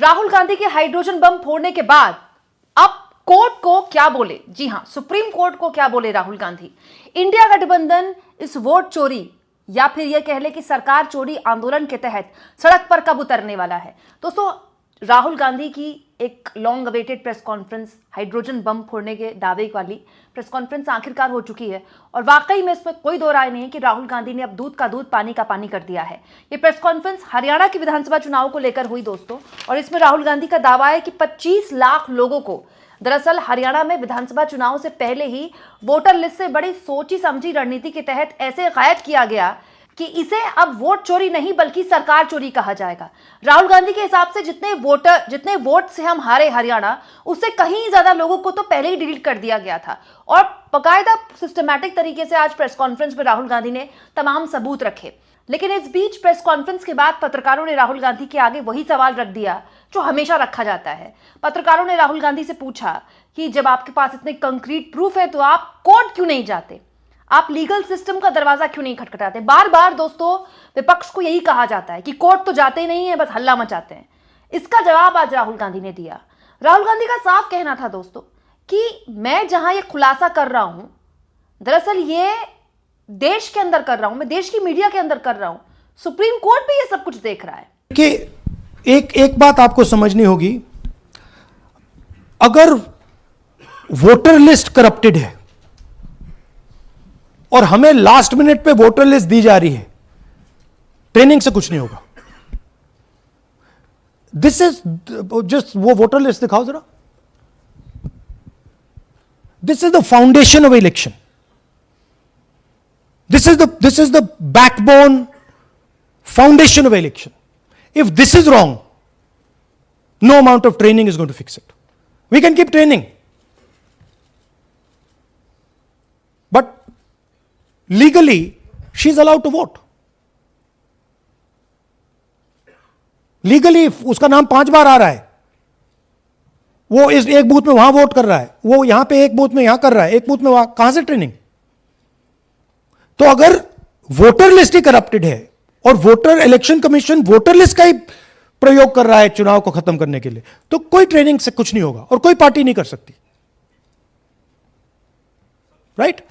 राहुल गांधी के hydrogen bomb फोड़ने के बाद अब कोर्ट को क्या बोले? जी हां, सुप्रीम कोर्ट को क्या बोले राहुल गांधी? इंडिया गठबंधन इस वोट चोरी या फिर यह कह ले कि सरकार चोरी आंदोलन के तहत सड़क पर कब उतरने वाला है? दोस्तों, राहुल गांधी की एक long awaited press conference, hydrogen bomb फोड़ने के दावे वाली प्रेस कॉन्फ्रेंस आखिरकार हो चुकी है और वाकई में इसमें कोई दो राय नहीं है कि राहुल गांधी ने अब दूध का दूध पानी का पानी कर दिया है। ये प्रेस कॉन्फ्रेंस हरियाणा की विधानसभा चुनाव को लेकर हुई दोस्तों, और इसमें राहुल गांधी का दावा है कि 25 लाख लोगों को दरअसल हरियाणा में विधानसभा चुनाव से पहले ही वोटर लिस्ट से बड़ी सोची समझी रणनीति के तहत ऐसे गायब किया गया कि इसे अब वोट चोरी नहीं बल्कि सरकार चोरी कहा जाएगा। राहुल गांधी के हिसाब से जितने वोट से हम हारे हरियाणा, उससे कहीं ज्यादा लोगों को तो पहले ही डिलीट कर दिया गया था। और बाकायदा सिस्टमैटिक तरीके से आज प्रेस कॉन्फ्रेंस में राहुल गांधी ने तमाम सबूत रखे। लेकिन इस बीच प्रेस कॉन्फ्रेंस के बाद पत्रकारों ने राहुल गांधी के आगे वही सवाल रख दिया जो हमेशा रखा जाता है। पत्रकारों ने राहुल गांधी से पूछा कि जब आपके पास इतने कंक्रीट प्रूफ है तो आप कोर्ट क्यों नहीं जाते, आप लीगल सिस्टम का दरवाजा क्यों नहीं खटखटाते? बार बार दोस्तों विपक्ष को यही कहा जाता है कि कोर्ट तो जाते ही नहीं है, बस हल्ला मचाते हैं। इसका जवाब आज राहुल गांधी ने दिया। राहुल गांधी का साफ कहना था दोस्तों कि मैं जहां ये खुलासा कर रहा हूं, दरअसल ये देश के अंदर कर रहा हूं, मैं देश की मीडिया के अंदर कर रहा हूं, सुप्रीम कोर्ट भी ये सब कुछ देख रहा है। कि एक बात आपको समझनी होगी, अगर वोटर लिस्ट करप्टेड है और हमें लास्ट मिनट पे वोटर लिस्ट दी जा रही है, ट्रेनिंग से कुछ नहीं होगा। दिस इज जस्ट, वो वोटर लिस्ट दिखाओ जरा। This is the foundation of election, this is the backbone foundation of election. If this is wrong, no amount of training is going to fix it. We can keep training, but legally she is allowed to vote. Legally उसका नाम 5 बार आ रहा है, वो इस एक booth में वहां vote कर रहा है, वो यहां पे एक बूथ में यहां कर रहा है, एक बूथ में वहां, कहां से ट्रेनिंग? तो अगर वोटर लिस्ट ही करप्टेड है और voter election commission voter list का ही प्रयोग कर रहा है चुनाव को खत्म करने के लिए, तो कोई ट्रेनिंग से कुछ नहीं होगा और कोई पार्टी नहीं कर सकती। Right?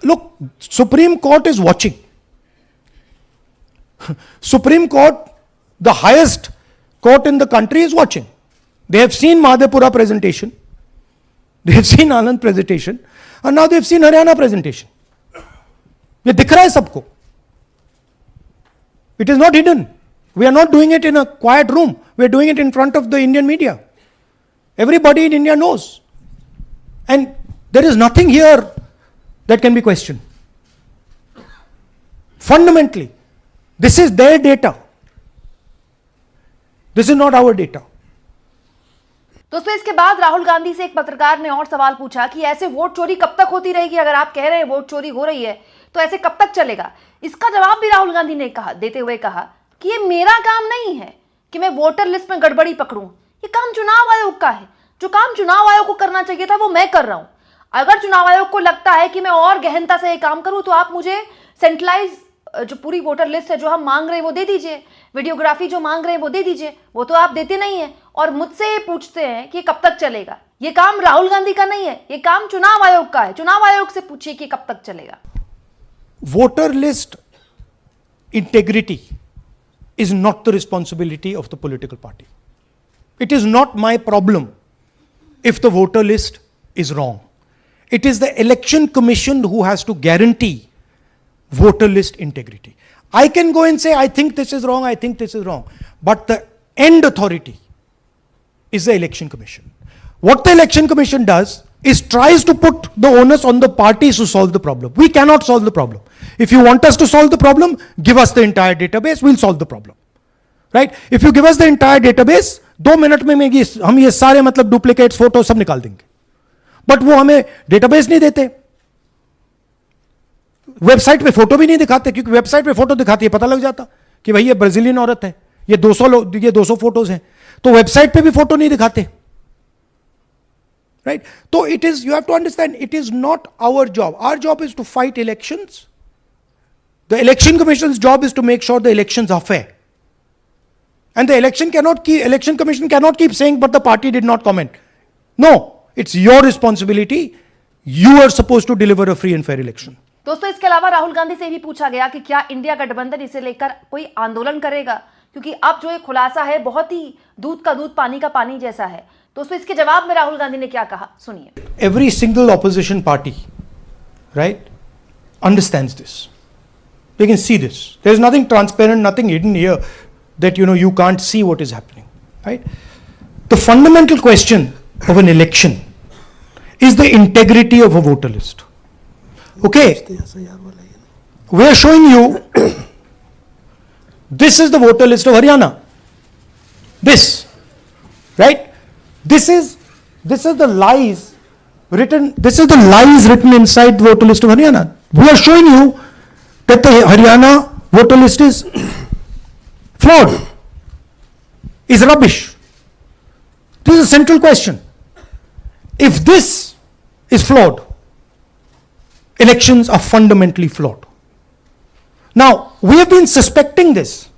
Look, supreme court is watching. Supreme court, the highest court in the country, is watching. They have seen Madhepura presentation, they have seen Anand presentation, and now they have seen Haryana presentation. ये दिख रहा है सबको. It is not hidden. We are not doing it in a quiet room. We are doing it in front of the Indian media. Everybody in India knows. And there is nothing here that can be questioned. Fundamentally, this is their data. This is not our data. दोस्तों, इसके बाद राहुल गांधी से एक पत्रकार ने और सवाल पूछा कि ऐसे वोट चोरी कब तक होती रहेगी? अगर आप कह रहे हैं वोट चोरी हो रही है तो ऐसे कब तक चलेगा? इसका जवाब भी राहुल गांधी ने देते हुए कहा कि ये मेरा काम नहीं है कि मैं वोटर लिस्ट में गड़बड़ी पकड़ूं, ये काम चुनाव आयोग का है. जो काम चुनाव आयोग को करना चाहिए था वो मैं कर रहा हूं. अगर चुनाव आयोग को लगता है कि मैं और गहनता से ये काम करूं तो आप मुझे सेंट्रलाइज जो पूरी वोटर लिस्ट है जो हम मांग रहे हैं वो दे दीजिए, वीडियोग्राफी जो मांग रहे हैं वो दे दीजिए. वो तो आप देते नहीं है और मुझसे ये पूछते हैं कि कब तक चलेगा. ये काम राहुल गांधी का नहीं है, ये काम चुनाव आयोग का है. चुनाव आयोग से पूछिए कि कब तक चलेगा. Voter list integrity is not the responsibility of the political party. It is not my problem if the voter list is wrong. It is the election commission who has to guarantee voter list integrity. I can go and say, I think this is wrong, I think this is wrong. But the end authority is the election commission. What the election commission does is tries to put the onus on the parties to solve the problem. We cannot solve the problem. If you want us to solve the problem, give us the entire database, we'll solve the problem. Right? If you give us the entire database, 2 minute में हम ये सारे मतलब duplicates photo सब निकाल देंगे. But वो हमें डेटाबेस नहीं देते, वेबसाइट पे फोटो भी नहीं दिखाते, क्योंकि वेबसाइट पे फोटो दिखाती है पता लग जाता कि भाई ये ब्राजीलियन औरत है, ये 200 फोटोज हैं. तो वेबसाइट पे भी फोटो नहीं दिखाते. Right? So it is, you have to understand, it is not our job. Our job is to fight elections, The election commission's job is to make sure the elections are fair. And the election commission cannot keep saying, but the party did not comment. No, it's your responsibility. You are supposed to deliver a free and fair election. दोस्तों, इसके अलावा राहुल गांधी से भी पूछा गया कि क्या India गठबंधन इसे लेकर कोई आंदोलन करेगा, क्योंकि अब जो एक खुलासा है बहुत ही दूध का दूध पानी का पानी जैसा है। दोस्तों, इसके जवाब में राहुल गांधी ने क्या कहा, सुनिए। Every single opposition party, right, understands this. They can see this. There is nothing transparent, nothing hidden here that you can't see what is happening, right? The fundamental question of an election is the integrity of a voter list. Okay, we are showing you this is the voter list of Haryana. This, right? This is the lies written. This is the lies written inside the voter list of Haryana. We are showing you that the Haryana voter list is flawed, is rubbish. This is a central question. If this is flawed, elections are fundamentally flawed. Now, we have been suspecting this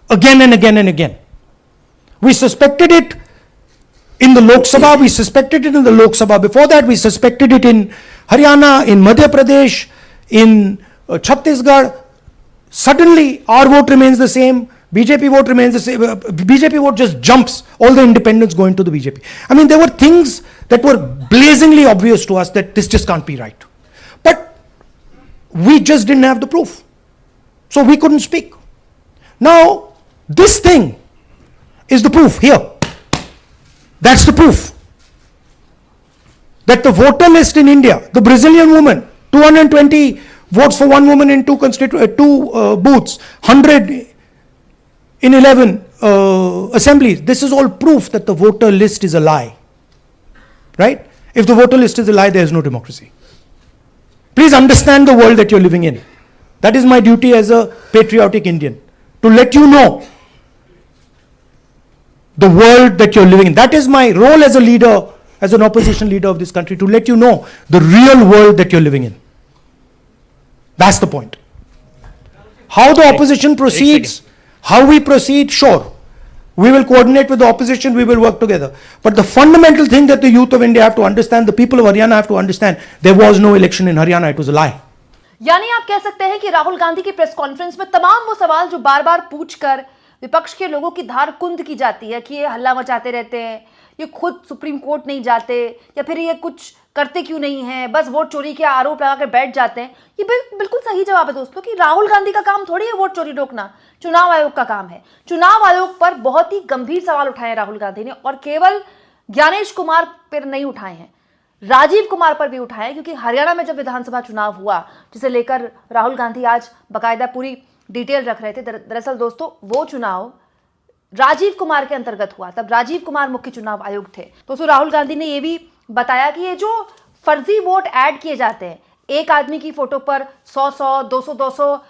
again and again and again. We suspected it in the Lok Sabha, we suspected it in the Lok Sabha. Before that, we suspected it in Haryana, in Madhya Pradesh, in Chhattisgarh. Suddenly, our vote remains the same. BJP vote remains the same. BJP vote just jumps. All the independents go into the BJP. I mean, there were things that were blazingly obvious to us that this just can't be right. But we just didn't have the proof. So we couldn't speak. Now, this thing is the proof here. That's the proof. That the voter list in India, the Brazilian woman, 220 votes for one woman in two booths, 100 in 11 assemblies. This is all proof that the voter list is a lie. Right? If the voter list is a lie, there is no democracy. Please understand the world that you're living in. That is my duty as a patriotic Indian, to let you know the world that you're living in. That is my role as a leader, as an opposition leader of this country, to let you know the real world that you're living in. That's the point. How the opposition proceeds, how we proceed, sure. We will coordinate with the opposition, we will work together. But the fundamental thing that the youth of India have to understand, the people of Haryana have to understand, there was no election in Haryana, it was a lie. यानी आप कह सकते हैं कि राहुल गांधी की press conference में तमाम वो सवाल जो बार बार पूछकर विपक्ष के लोगों की धार कुंद की जाती है कि ये हल्ला मचाते रहते हैं, ये खुद सुप्रीम कोर्ट नहीं जाते, या फिर ये कुछ करते क्यों नहीं है, बस वोट चोरी के आरोप लगाकर बैठ जाते हैं, ये बिल्कुल सही जवाब है दोस्तों कि राहुल गांधी का काम थोड़ी है वोट चोरी रोकना, चुनाव आयोग का काम है। चुनाव आयोग पर बहुत ही गंभीर सवाल उठाए राहुल गांधी ने, और केवल ज्ञानेश कुमार पर नहीं उठाए हैं, राजीव कुमार पर भी उठाए, क्योंकि हरियाणा में जब विधानसभा चुनाव हुआ, जिसे लेकर राहुल गांधी आज बाकायदा पूरी डिटेल रख रहे थे। दरअसल दोस्तों, वो चुनाव राजीव कुमार के अंतर्गत हुआ, तब राजीव कुमार मुख्य चुनाव आयुक्त थे। दोस्तों, राहुल गांधी ने यह भी बताया कि ये जो फर्जी वोट ऐड किए जाते हैं, एक आदमी की फोटो पर 100 200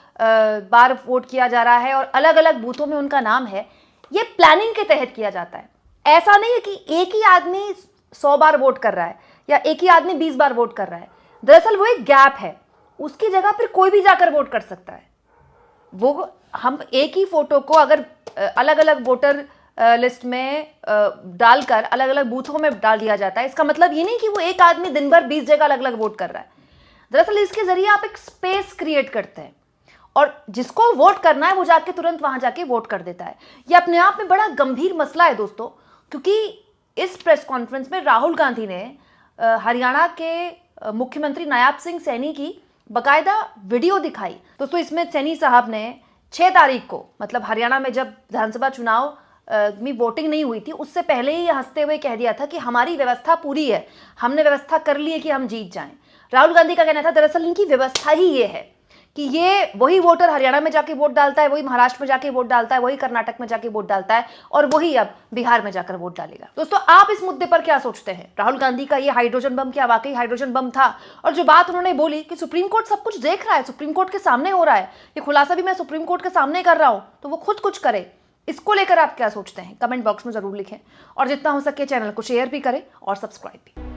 बार वोट किया जा रहा है और अलग अलग बूथों में उनका नाम है, ये प्लानिंग के तहत किया जाता है। ऐसा नहीं है कि एक ही आदमी 100 बार वोट कर रहा है या एक ही आदमी 20 बार वोट कर रहा है। दरअसल वो एक गैप है, उसकी जगह पर कोई भी जाकर वोट कर सकता है। वो हम एक ही फोटो को अगर अलग अलग वोटर लिस्ट में डालकर अलग अलग बूथों में डाल दिया जाता है, इसका मतलब ये नहीं कि वो एक आदमी दिन भर 20 जगह अलग अलग वोट कर रहा है। दरअसल इसके जरिए आप एक स्पेस क्रिएट करते हैं और जिसको वोट करना है वो जाके तुरंत वहां जाके वोट कर देता है। ये अपने आप में बड़ा गंभीर मसला है दोस्तों, क्योंकि इस प्रेस कॉन्फ्रेंस में राहुल गांधी ने हरियाणा के मुख्यमंत्री नायब सिंह सैनी की बाकायदा वीडियो दिखाई। दोस्तों, इसमें सैनी साहब ने 6 तारीख को, मतलब हरियाणा में जब विधानसभा चुनाव में वोटिंग नहीं हुई थी, उससे पहले ही हंसते हुए कह दिया था कि हमारी व्यवस्था पूरी है, हमने व्यवस्था कर ली है कि हम जीत जाएं। राहुल गांधी का कहना था दरअसल इनकी व्यवस्था ही ये है कि ये वही वोटर हरियाणा में जाके वोट डालता है, वही महाराष्ट्र में जाके वोट डालता है, वही कर्नाटक में जाके वोट डालता है और वही अब बिहार में जाकर वोट डालेगा। दोस्तों, आप इस मुद्दे पर क्या सोचते हैं? राहुल गांधी का ये हाइड्रोजन बम क्या वाकई हाइड्रोजन बम था? और जो बात उन्होंने बोली कि सुप्रीम कोर्ट सब कुछ देख रहा है, सुप्रीम कोर्ट के सामने हो रहा है, ये खुलासा भी मैं सुप्रीम कोर्ट के सामने कर रहा हूं, तो वो खुद कुछ करे, इसको लेकर आप क्या सोचते हैं? कमेंट बॉक्स में जरूर लिखें और जितना हो सके चैनल को शेयर भी करें और सब्सक्राइब भी।